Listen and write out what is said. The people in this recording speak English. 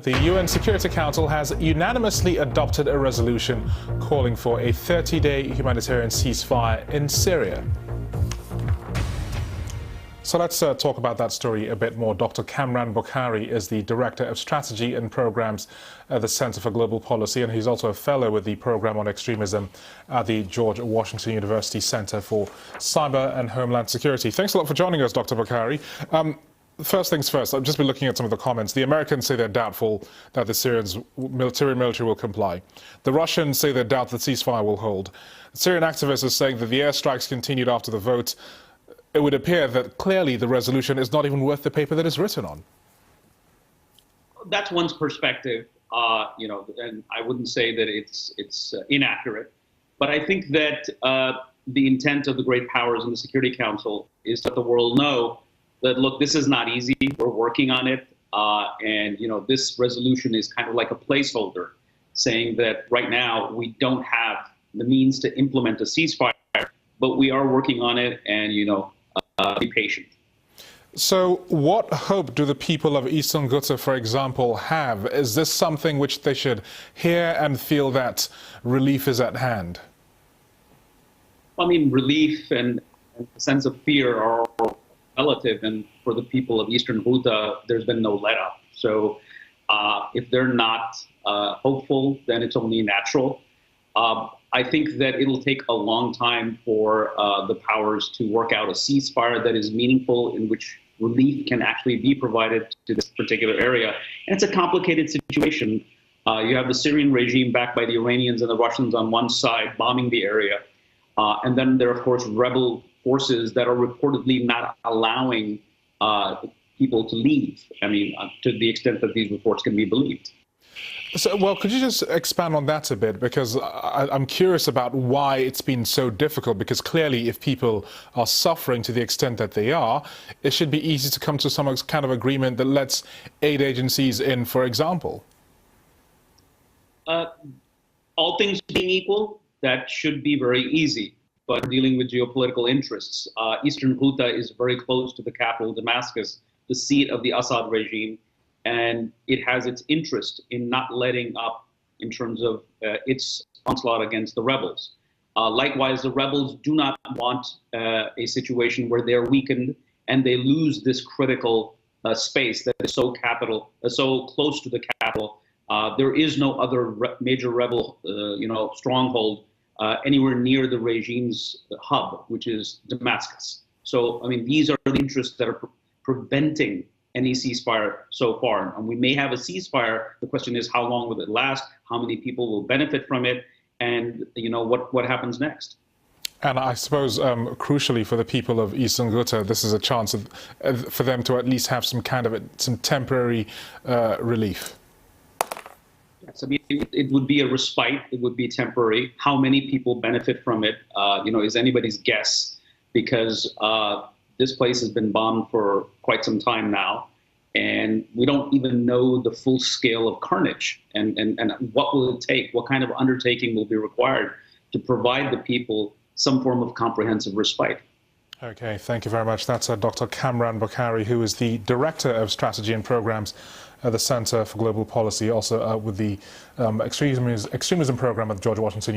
Syria, the UN Security Council has unanimously adopted a resolution calling for a 30-day humanitarian ceasefire in Syria. So let's talk about that story a bit more. Dr. Kamran Bokhari is the Director of Strategy and Programs at the Center for Global Policy, and he's also a fellow with the Program on Extremism at the George Washington University Center for Cyber and Homeland Security. Thanks a lot for joining us, Dr. Bokhari. First things first, I've just been looking at some of the comments. The Americans say they're doubtful that the Syrian military will comply. The Russians say they doubt the ceasefire will hold. Syrian activists are saying that the airstrikes continued after the vote. It would appear that clearly the resolution is not even worth the paper that it's written on. That's one's perspective, and I wouldn't say that it's inaccurate. But I think that the intent of the great powers in the Security Council is to let the world know that, look, this is not easy. We're working on it. This resolution is kind of like a placeholder saying that right now we don't have the means to implement a ceasefire, but we are working on it and, be patient. So what hope do the people of Eastern Ghouta, for example, have? Is this something which they should hear and feel that relief is at hand? I mean, relief and a sense of fear are relative, and for the people of Eastern Ghouta, there's been no let-up. So if they're not hopeful, then it's only natural. I think that it'll take a long time for the powers to work out a ceasefire that is meaningful, in which relief can actually be provided to this particular area. And it's a complicated situation. You have the Syrian regime backed by the Iranians and the Russians on one side bombing the area. And then there are, of course, rebel forces that are reportedly not allowing people to leave. I mean, to the extent that these reports can be believed. So, well, could you just expand on that a bit? Because I'm curious about why it's been so difficult, because clearly if people are suffering to the extent that they are, it should be easy to come to some kind of agreement that lets aid agencies in, for example. All things being equal, that should be very easy. But dealing with geopolitical interests, Eastern Ghouta is very close to the capital, Damascus, the seat of the Assad regime. And it has its interest in not letting up in terms of its onslaught against the rebels. Likewise, the rebels do not want a situation where they're weakened and they lose this critical space that is so close to the capital. There is no other major rebel, stronghold anywhere near the regime's hub, which is Damascus. So, I mean, these are the interests that are preventing any ceasefire so far. And we may have a ceasefire. The question is, how long will it last? How many people will benefit from it? And, what happens next? And I suppose, crucially for the people of Eastern Ghouta, this is a chance for them to at least have some temporary relief. Yes, I mean, it would be a respite. It would be temporary. How many people benefit from it, is anybody's guess, because this place has been bombed for quite some time now, and we don't even know the full scale of carnage and what will it take, what kind of undertaking will be required to provide the people some form of comprehensive respite. Okay, thank you very much. That's Dr. Kamran Bokhari, who is the Director of Strategy and Programs at the Center for Global Policy, also with the Extremism Program at the George Washington